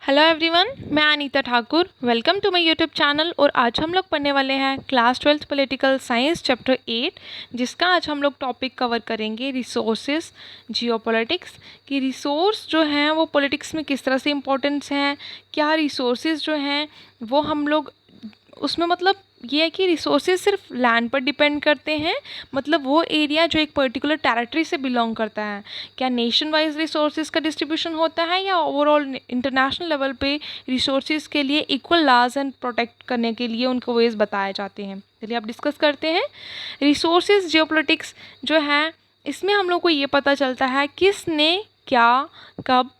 Hello everyone, मैं Anita Thakur. Welcome to my YouTube channel. और आज हम लोग पढ़ने वाले हैं class 12th political science chapter 8, जिसका आज हम लोग टॉपिक कवर करेंगे रिसोर्सेज जियोपॉलिटिक्स। कि रिसोर्स जो हैं वो पॉलिटिक्स में किस तरह से इम्पोर्टेंस हैं, क्या रिसोर्सेज जो हैं वो हम लोग उसमें मतलब ये है कि रिसोर्सेज सिर्फ लैंड पर डिपेंड करते हैं, मतलब वो एरिया जो एक पर्टिकुलर टेरिटरी से बिलोंग करता है। क्या नेशन वाइज रिसोर्सेज का डिस्ट्रीब्यूशन होता है या ओवरऑल इंटरनेशनल लेवल पे रिसोर्सेज के लिए इक्वल लॉज एंड प्रोटेक्ट करने के लिए उनको वेज बताए जाते हैं। चलिए आप डिस्कस करते हैं। रिसोर्सेज जियोपॉलिटिक्स जो है, इसमें हम लोग को ये पता चलता है किसने क्या कब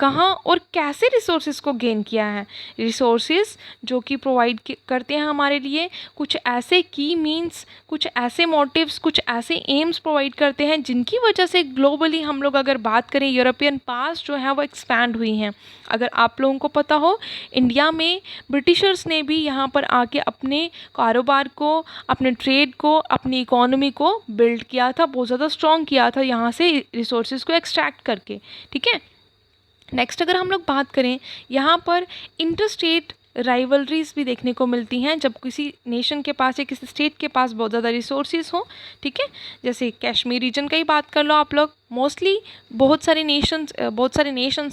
कहाँ और कैसे रिसोर्सेज को गेन किया है। रिसोर्सेज जो कि प्रोवाइड करते हैं हमारे लिए कुछ ऐसे की मीन्स, कुछ ऐसे मोटिव्स, कुछ ऐसे एम्स प्रोवाइड करते हैं जिनकी वजह से ग्लोबली हम लोग अगर बात करें, यूरोपियन पास जो है वो एक्सपैंड हुई हैं। अगर आप लोगों को पता हो, इंडिया में ब्रिटिशर्स ने भी यहाँ पर आके अपने कारोबार को, अपने ट्रेड को, अपनी इकोनॉमी को बिल्ड किया था, बहुत ज़्यादा स्ट्रॉन्ग किया था यहाँ से रिसोर्सेज को एक्सट्रैक्ट करके। ठीक है, नेक्स्ट अगर हम लोग बात करें, यहाँ पर इंटरस्टेट राइवलरीज भी देखने को मिलती हैं जब किसी नेशन के पास या किसी स्टेट के पास बहुत ज़्यादा रिसोर्सेज हो। ठीक है, जैसे कश्मीर रीजन का ही बात कर लो आप लोग। मोस्टली बहुत सारे नेशंस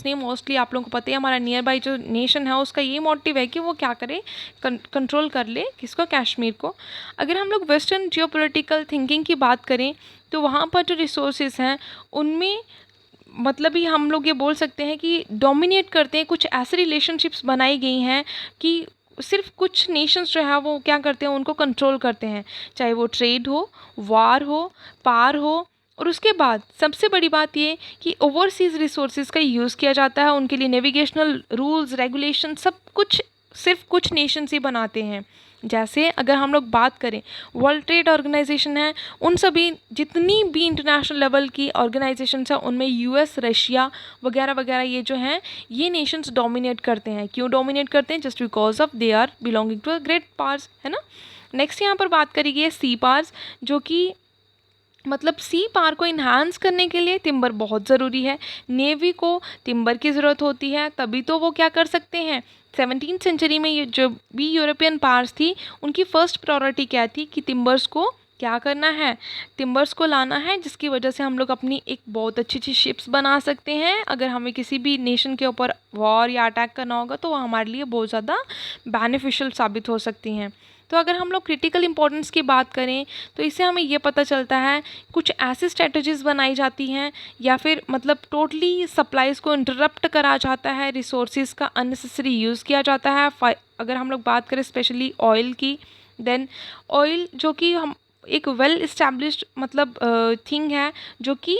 नहीं, मोस्टली आप लोगों को पता है हमारा नियर बाई जो नेशन है उसका ये मोटिव है कि वो क्या करे, कंट्रोल कर ले किसको, कश्मीर को। अगर हम लोग वेस्टर्न जियोपॉलिटिकल थिंकिंग की बात करें तो वहाँ पर जो रिसोर्सेज हैं उनमें मतलब ही हम लोग ये बोल सकते हैं कि डोमिनेट करते हैं, कुछ ऐसे रिलेशनशिप्स बनाई गई हैं कि सिर्फ कुछ नेशंस जो है वो क्या करते हैं, उनको कंट्रोल करते हैं, चाहे वो ट्रेड हो, वार हो, पार हो। और उसके बाद सबसे बड़ी बात ये कि ओवरसीज़ रिसोर्सेज का यूज़ किया जाता है, उनके लिए नेविगेशनल रूल्स रेगुलेशन सब कुछ सिर्फ कुछ नेशंस ही बनाते हैं। जैसे अगर हम लोग बात करें, वर्ल्ड ट्रेड ऑर्गेनाइजेशन है, उन सभी जितनी भी इंटरनेशनल लेवल की ऑर्गेनाइजेशंस हैं उनमें यूएस, रशिया वगैरह वगैरह ये जो हैं ये नेशंस डोमिनेट करते हैं। क्यों डोमिनेट करते हैं? Just because of they are belonging to a great powers, है ना। नेक्स्ट यहाँ पर बात करेंगे सी पावर्स, जो कि मतलब सी पार को इन्हांस करने के लिए टिम्बर बहुत ज़रूरी है। नेवी को टिम्बर की ज़रूरत होती है, तभी तो वो क्या कर सकते हैं। 17th सेंचुरी में ये जो भी यूरोपियन पावर्स थी उनकी फ़र्स्ट प्रायोरिटी क्या थी कि टिम्बर्स को क्या करना है, टिम्बर्स को लाना है, जिसकी वजह से हम लोग अपनी एक बहुत अच्छी अच्छी शिप्स बना सकते हैं। अगर हमें किसी भी नेशन के ऊपर वॉर या अटैक करना होगा तो वो हमारे लिए बहुत ज़्यादा बेनिफिशियल साबित हो सकती हैं। तो अगर हम लोग क्रिटिकल इंपॉर्टेंस की बात करें तो इससे हमें ये पता चलता है कुछ ऐसी स्ट्रेटजीज़ बनाई जाती हैं या फिर मतलब टोटली सप्लाईज़ को इंटरप्ट करा जाता है, रिसोर्सेज का अननेसेसरी यूज़ किया जाता है। अगर हम लोग बात करें स्पेशली ऑयल की, देन ऑयल जो कि हम एक वेल इस्टेब्लिश्ड मतलब थिंग है, जो कि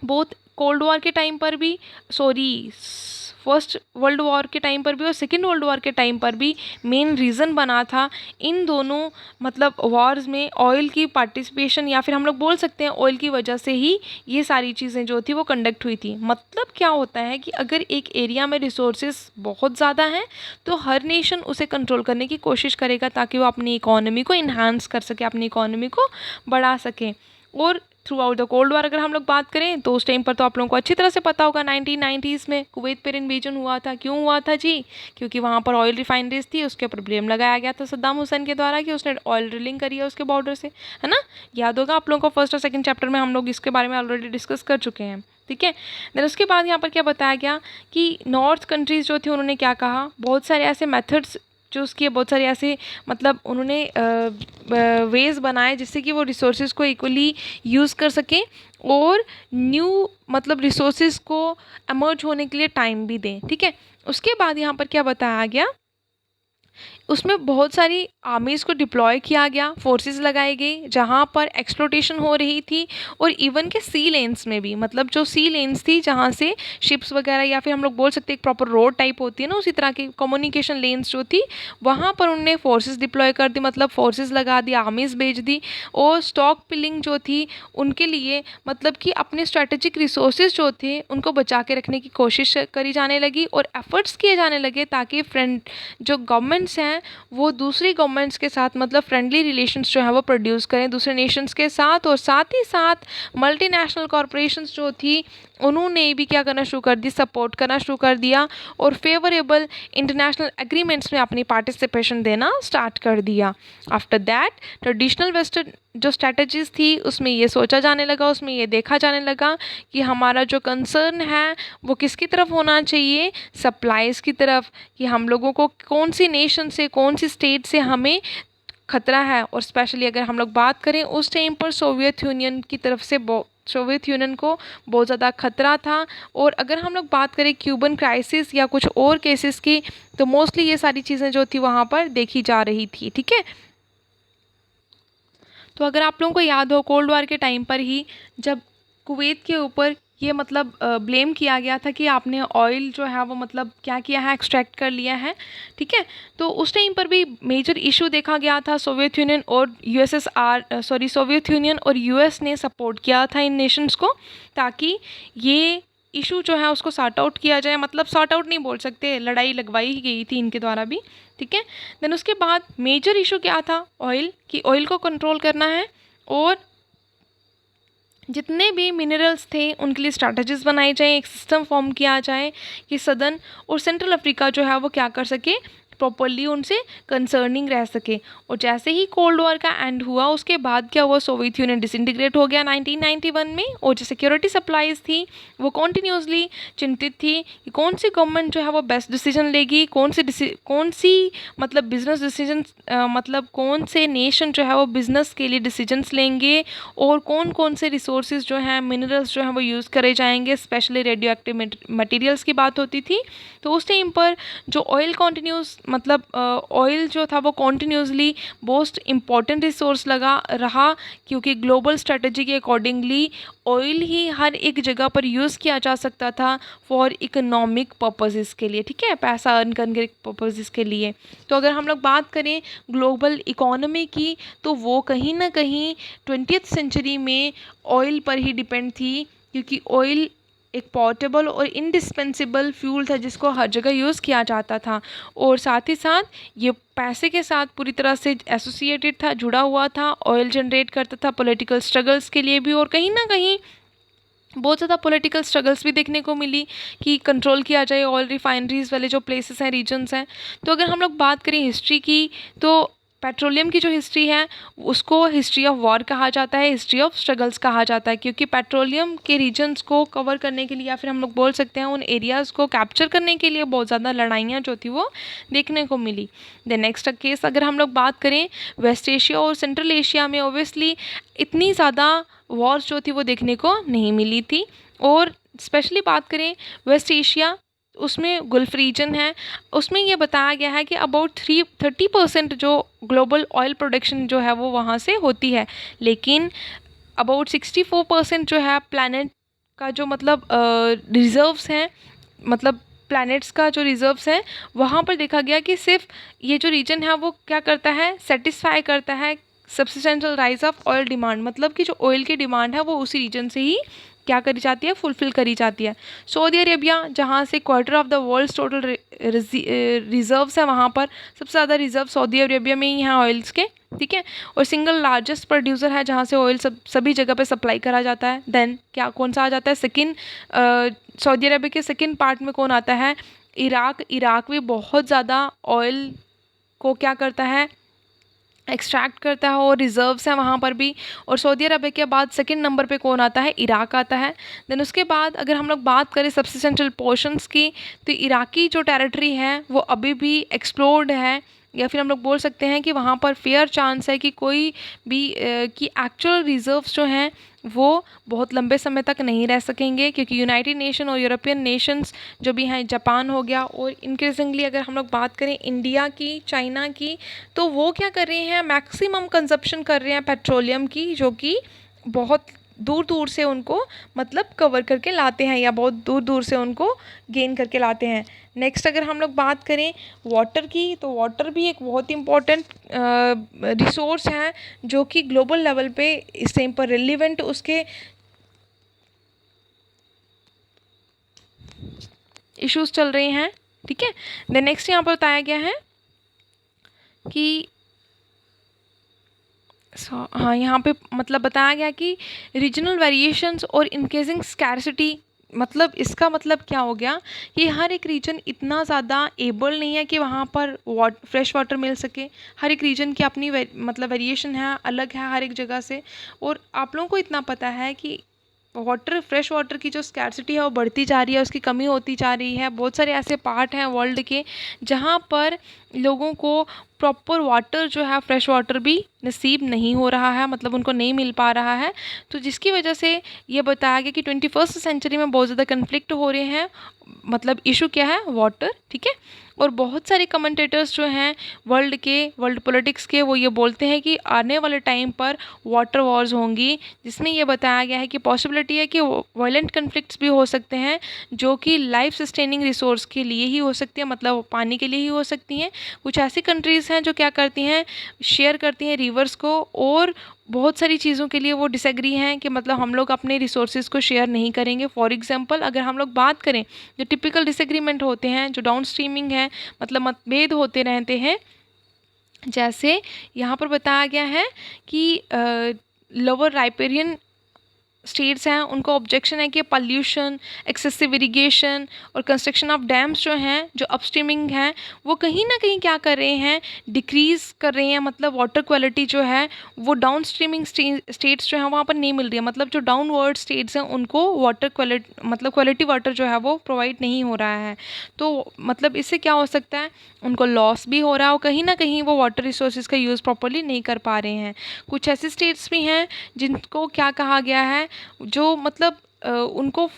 बहुत कोल्ड वॉर के टाइम पर भी, फर्स्ट वर्ल्ड वॉर के टाइम पर भी और सेकेंड वर्ल्ड वॉर के टाइम पर भी मेन रीज़न बना था इन दोनों मतलब वॉर्स में ऑयल की पार्टिसिपेशन, या फिर हम लोग बोल सकते हैं ऑयल की वजह से ही ये सारी चीज़ें जो थी वो कंडक्ट हुई थी। मतलब क्या होता है कि अगर एक एरिया में रिसोर्सेज बहुत ज़्यादा हैं तो हर नेशन उसे कंट्रोल करने की कोशिश करेगा ताकि वो अपनी इकोनॉमी को इन्हांस कर सके, अपनी इकोनॉमी को बढ़ा सके। और through out the cold war अगर हम लोग बात करें तो उस टाइम पर तो आप लोगों को अच्छी तरह से पता होगा 1990s में कुवैत पर इन्वेजन हुआ था। क्यों हुआ था जी? क्योंकि वहाँ पर ऑयल रिफाइनरीज थी, उसके ऊपर ब्लेम लगाया गया था सद्दाम हुसैन के द्वारा कि उसने ऑयल ड्रिलिंग करी है उसके बॉर्डर से, है ना। याद होगा आप लोगों को, फर्स्ट और सेकंड चैप्टर में हम लोग इसके बारे में ऑलरेडी डिस्कस कर चुके हैं। ठीक है, देन उसके बाद यहाँ पर क्या बताया गया कि नॉर्थ कंट्रीज़ जो थी उन्होंने क्या कहा, बहुत सारे ऐसे मेथड्स चूज़ किए, बहुत सारे ऐसे मतलब उन्होंने वेज बनाए जिससे कि वो रिसोर्सेज को इक्वली यूज़ कर सकें और न्यू मतलब रिसोर्सेज को एमर्ज होने के लिए टाइम भी दें। ठीक है, उसके बाद यहाँ पर क्या बताया गया, उसमें बहुत सारी आर्मीज़ को डिप्लॉय किया गया, फोर्सेस लगाई गई जहाँ पर एक्सप्लोटेशन हो रही थी। और इवन के सी लेन्स में भी, मतलब जो सी लेन्स थी जहाँ से शिप्स वगैरह या फिर हम लोग बोल सकते हैं एक प्रॉपर रोड टाइप होती है ना, उसी तरह की कम्युनिकेशन लेन्स जो थी वहाँ पर उन्होंने फोर्सेस डिप्लॉय कर दी, मतलब फोर्सेस लगा दी, आर्मीज़ भेज दी। और स्टॉक पिलिंग जो थी उनके लिए मतलब कि अपने स्ट्रेटेजिक रिसोर्सेज जो थे उनको बचा के रखने की कोशिश करी जाने लगी और एफर्ट्स किए जाने लगे ताकि फ्रेंड जो गवर्नमेंट गवर्नमेंट्स हैं वो दूसरी गवर्नमेंट्स के साथ मतलब फ्रेंडली रिलेशंस जो है वो प्रोड्यूस करें दूसरे नेशंस के साथ, और साथ ही साथ मल्टीनेशनल कॉरपोरेशंस जो थी उन्होंने भी क्या करना शुरू कर दी, सपोर्ट करना शुरू कर दिया और फेवरेबल इंटरनेशनल एग्रीमेंट्स में अपनी पार्टिसिपेशन देना स्टार्ट कर दिया। आफ्टर दैट ट्रेडिशनल वेस्टर्न जो स्ट्रैटेजीज थी उसमें ये सोचा जाने लगा, उसमें ये देखा जाने लगा कि हमारा जो कंसर्न है वो किसकी तरफ होना चाहिए, सप्लाईज़ की तरफ, कि हम लोगों को कौन सी नेशन से कौन सी स्टेट से हमें खतरा है। और स्पेशली अगर हम लोग बात करें उस टाइम पर सोवियत यूनियन की तरफ से सोवियत यूनियन को बहुत ज़्यादा खतरा था। और अगर हम लोग बात करें क्यूबन क्राइसिस या कुछ और केसेस की तो मोस्टली ये सारी चीज़ें जो थी वहाँ पर देखी जा रही थी। ठीक है, तो अगर आप लोगों को याद हो कोल्ड वार के टाइम पर ही जब कुवैत के ऊपर ये मतलब ब्लेम किया गया था कि आपने ऑयल जो है वो मतलब क्या किया है, एक्सट्रैक्ट कर लिया है। ठीक है, तो उस टाइम पर भी मेजर इशू देखा गया था। सोवियत यूनियन और सोवियत यूनियन और यूएस ने सपोर्ट किया था इन नेशंस को ताकि ये इशू जो है उसको सॉर्ट आउट किया जाए। मतलब सॉर्ट आउट नहीं बोल सकते, लड़ाई लगवाई ही गई थी इनके द्वारा भी। ठीक है, देन उसके बाद मेजर इशू क्या था, ऑयल, कि ऑयल को कंट्रोल करना है और जितने भी मिनरल्स थे उनके लिए स्ट्रैटेजीज बनाई जाए, एक सिस्टम फॉर्म किया जाए कि सदर्न और सेंट्रल अफ्रीका जो है वो क्या कर सके, प्रॉपरली उनसे कंसर्निंग रह सके। और जैसे ही कोल्ड वॉर का एंड हुआ उसके बाद क्या हुआ, सोवियत यूनियन डिसइंटीग्रेट हो गया 1991 में। और जो सिक्योरिटी सप्लाईज थी वो कॉन्टीन्यूसली चिंतित थी कि कौन सी गवर्नमेंट जो है वो बेस्ट डिसीजन लेगी, कौन सी मतलब बिजनेस डिसीजन, मतलब कौन से नेशन जो है वो बिजनेस के लिए डिसीजंस लेंगे और कौन कौन से रिसोर्सेज जो हैं, मिनरल्स जो हैं वो यूज़ करे जाएंगे। स्पेशली रेडियो एक्टिव मटीरियल्स की बात होती थी। तो उस टाइम पर जो ऑयल कॉन्टीन्यूस मतलब ऑयल जो था वो कॉन्टीन्यूसली मोस्ट इम्पॉर्टेंट रिसोर्स रहा, क्योंकि ग्लोबल स्ट्रेटजी के अकॉर्डिंगली ऑयल ही हर एक जगह पर यूज़ किया जा सकता था फॉर इकोनॉमिक पर्पसेस के लिए। ठीक है, पैसा अर्न करने के पर्पसेस के लिए। तो अगर हम लोग बात करें ग्लोबल इकोनॉमी की तो वो कहीं ना कहीं 20th सेंचुरी में ऑयल पर ही डिपेंड थी, क्योंकि ऑयल एक पोर्टेबल और इंडिस्पेंसिबल फ्यूल था जिसको हर जगह यूज़ किया जाता था। और साथ ही साथ ये पैसे के साथ पूरी तरह से एसोसिएटेड था, जुड़ा हुआ था, ऑयल जनरेट करता था पॉलिटिकल स्ट्रगल्स के लिए भी। और कहीं ना कहीं बहुत ज़्यादा पॉलिटिकल स्ट्रगल्स भी देखने को मिली कि कंट्रोल किया जाए ऑयल रिफाइनरीज वाले जो प्लेसेस हैं, रीजन्स हैं। तो अगर हम लोग बात करें हिस्ट्री की तो पेट्रोलियम की जो हिस्ट्री है उसको हिस्ट्री ऑफ वॉर कहा जाता है, हिस्ट्री ऑफ स्ट्रगल्स कहा जाता है, क्योंकि पेट्रोलियम के रीजन्स को कवर करने के लिए या फिर हम लोग बोल सकते हैं उन एरियाज़ को कैप्चर करने के लिए बहुत ज़्यादा लड़ाइयाँ जो थी वो देखने को मिली। द नेक्स्ट केस अगर हम लोग बात करें वेस्ट एशिया और सेंट्रल एशिया में ओबियसली इतनी ज़्यादा वॉर्स जो थी वो देखने को नहीं मिली थी। और स्पेशली बात करें वेस्ट एशिया, उसमें गल्फ रीजन है, उसमें ये बताया गया है कि अबाउट 30% जो ग्लोबल ऑयल प्रोडक्शन जो है वो वहाँ से होती है। लेकिन अबाउट 64% जो है प्लैनेट का जो मतलब रिजर्व्स हैं, मतलब प्लैनेट्स का जो रिजर्व्स हैं वहाँ पर देखा गया कि सिर्फ ये जो रीजन है वो क्या करता है, सेटिस्फाई करता है substantial rise of oil demand. मतलब कि जो ऑयल की डिमांड है वो उसी रीजन से ही क्या करी जाती है, फुलफिल करी जाती है। सऊदी अरेबिया जहाँ से quarter of the world's total reserves है, वहाँ पर सबसे ज़्यादा रिजर्व सऊदी अरेबिया में ही हैं ऑयल्स के। ठीक है, और सिंगल लार्जेस्ट प्रोड्यूसर है जहाँ से ऑयल सभी जगह पे सप्लाई करा जाता है। देन क्या कौन सा आ जाता है सेकंड, सऊदी अरेबिया के सेकंड पार्ट में कौन आता है, इराक भी बहुत ज़्यादा ऑयल को क्या करता है, एक्सट्रैक्ट करता है और रिजर्व्स हैं वहाँ पर भी। और सऊदी अरब के बाद सेकंड नंबर पे कौन आता है, इराक आता है। देन उसके बाद अगर हम लोग बात करें सबसिस्टेंशियल पोर्शंस की तो इराकी जो टेरिटरी है वो अभी भी एक्सप्लोर्ड है, या फिर हम लोग बोल सकते हैं कि वहाँ पर फेयर चांस है कि कोई भी कि एक्चुअल रिजर्व्स जो हैं वो बहुत लंबे समय तक नहीं रह सकेंगे, क्योंकि यूनाइटेड नेशन और यूरोपियन नेशंस जो भी हैं, जापान हो गया, और इंक्रीजिंगली अगर हम लोग बात करें इंडिया की, चाइना की, तो वो क्या कर रहे हैं, मैक्सिमम कंजप्शन कर रहे हैं पेट्रोलियम की, जो कि बहुत दूर दूर से उनको मतलब कवर करके लाते हैं या बहुत दूर दूर से उनको गेन करके लाते हैं। नेक्स्ट अगर हम लोग बात करें वाटर की तो वाटर भी एक बहुत इम्पॉर्टेंट रिसोर्स है जो कि ग्लोबल लेवल पे इस टाइम पर रिलेवेंट उसके इश्यूज चल रहे हैं। ठीक है, द नेक्स्ट यहाँ पर बताया गया है कि हाँ, यहाँ पे मतलब बताया गया कि रीजनल वेरिएशंस और इंक्रीजिंग स्कैरसिटी, मतलब इसका मतलब क्या हो गया कि हर एक रीजन इतना ज़्यादा एबल नहीं है कि वहाँ पर फ्रेश वाटर मिल सके। हर एक रीजन की अपनी मतलब वेरिएशन है, अलग है हर एक जगह से। और आप लोगों को इतना पता है कि फ्रेश वाटर की जो स्कैरसिटी है वो बढ़ती जा रही है, उसकी कमी होती जा रही है। बहुत सारे ऐसे पार्ट हैं वर्ल्ड के जहाँ पर लोगों को प्रॉपर वाटर जो है, फ्रेश वाटर भी नसीब नहीं हो रहा है, मतलब उनको नहीं मिल पा रहा है। तो जिसकी वजह से ये बताया गया कि 21st सेंचुरी में बहुत ज़्यादा कन्फ्लिक्ट हो रहे हैं। मतलब इशू क्या है? वाटर, ठीक है। और बहुत सारे कमेंटेटर्स जो हैं वर्ल्ड पॉलिटिक्स के, वो ये बोलते हैं कि आने वाले टाइम पर वाटर वॉर्स होंगी, जिसमें ये बताया गया है कि पॉसिबिलिटी है कि वायलेंट कन्फ्लिक्ट्स भी हो सकते हैं, जो कि लाइफ सस्टेनिंग रिसोर्स के लिए ही हो सकती है, मतलब पानी के लिए ही हो सकती हैं। कुछ ऐसी कंट्रीज़ हैं जो क्या करती हैं, शेयर करती हैं रिवर्स को, और बहुत सारी चीज़ों के लिए वो डिसएग्री हैं कि मतलब हम लोग अपने रिसोर्सेज को शेयर नहीं करेंगे। फॉर एग्जांपल अगर हम लोग बात करें, जो टिपिकल डिसएग्रीमेंट होते हैं, जो डाउन स्ट्रीमिंग है, मतलब मतभेद होते रहते हैं। जैसे यहाँ पर बताया गया है कि लोअर राइपेरियन स्टेट्स हैं, उनको ऑब्जेक्शन है कि पॉल्यूशन, एक्सेसिव इरिगेशन और कंस्ट्रक्शन ऑफ डैम्स जो हैं, जो अपस्ट्रीमिंग हैं, वो कहीं ना कहीं क्या कर रहे हैं, डिक्रीज़ कर रहे हैं। मतलब वाटर क्वालिटी जो है वो डाउन स्ट्रीमिंग स्टेट्स जो हैं वहाँ पर नहीं मिल रही है। मतलब जो डाउनवर्ड स्टेट्स हैं उनको वाटर क्वालिटी, मतलब क्वालिटी वाटर जो है वो प्रोवाइड नहीं हो रहा है। तो मतलब इससे क्या हो सकता है, उनको लॉस भी हो रहा है और कहीं ना कहीं वो वाटर रिसोर्सेज का यूज़ प्रॉपरली नहीं कर पा रहे हैं। कुछ ऐसे स्टेट्स भी हैं जिनको क्या कहा गया है, जो मतलब उनको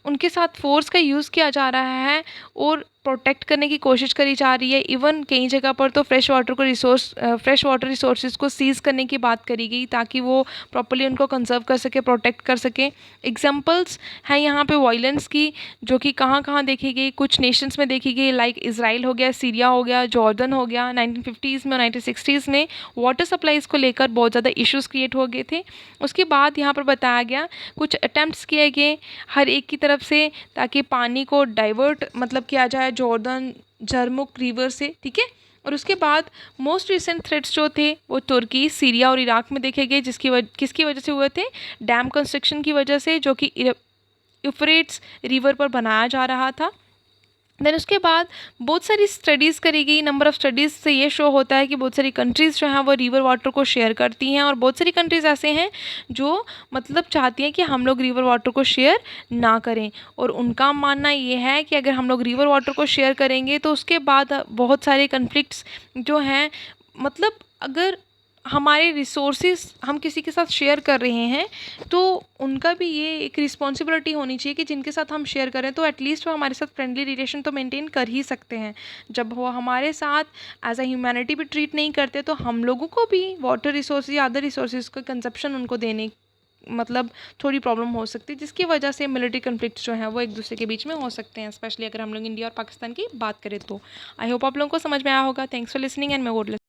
उनके साथ फोर्स का यूज़ किया जा रहा है और प्रोटेक्ट करने की कोशिश करी जा रही है। इवन कई जगह पर तो फ्रेश वाटर रिसोर्सेज को सीज़ करने की बात करी गई, ताकि वो प्रॉपर्ली उनको कंजर्व कर सके, प्रोटेक्ट कर सके। एग्जांपल्स हैं यहाँ पे वायलेंस की, जो कि कहाँ कहाँ देखी गई, कुछ नेशंस में देखी गई, लाइक इसराइल हो गया, सीरिया हो गया, जॉर्डन हो गया। 1950s में और 1960s में वाटर सप्लाईज़ को लेकर बहुत ज़्यादा इश्यूज़ क्रिएट हो गए थे। उसके बाद यहाँ पर बताया गया कुछ अटैम्प्ट्स किए गए हर एक की तरफ से, ताकि पानी को डाइवर्ट मतलब किया जाए जॉर्डन जरमुक रिवर से, ठीक है। और उसके बाद मोस्ट रिसेंट थ्रेट्स जो थे वो तुर्की, सीरिया और इराक में देखे गए, किसकी वजह से हुए थे, डैम कंस्ट्रक्शन की वजह से, जो कि यूफ्रेट्स रिवर पर बनाया जा रहा था। देन उसके बाद बहुत सारी स्टडीज़ करी गई। नंबर ऑफ़ स्टडीज़ से ये शो होता है कि बहुत सारी कंट्रीज़ जो हैं वो रिवर वाटर को शेयर करती हैं, और बहुत सारी कंट्रीज़ ऐसे हैं जो मतलब चाहती हैं कि हम लोग रिवर वाटर को शेयर ना करें। और उनका मानना ये है कि अगर हम लोग रिवर वाटर को शेयर करेंगे तो उसके बाद बहुत सारे कन्फ्लिक्ट्स जो हैं, मतलब अगर हमारे रिसोर्सेज हम किसी के साथ शेयर कर रहे हैं तो उनका भी ये एक रिस्पॉन्सिबिलिटी होनी चाहिए कि जिनके साथ हम शेयर करें तो एटलीस्ट वो हमारे साथ फ्रेंडली रिलेशन तो मेंटेन कर ही सकते हैं। जब वो हमारे साथ एज अ ह्यूमैनिटी भी ट्रीट नहीं करते तो हम लोगों को भी वाटर रिसोर्सेज या अदर रिसोर्सेज का कंजप्शन उनको देने मतलब थोड़ी प्रॉब्लम हो सकती है, जिसकी वजह से मिलिट्री कन्फ्लिक्ट जो हैं वो एक दूसरे के बीच में हो सकते हैं, स्पेशली अगर हम लोग इंडिया और पाकिस्तान की बात करें तो। आई होप आप लोगों को समझ में आया होगा। थैंक्स फॉर लिसनिंग एंड मैं वुड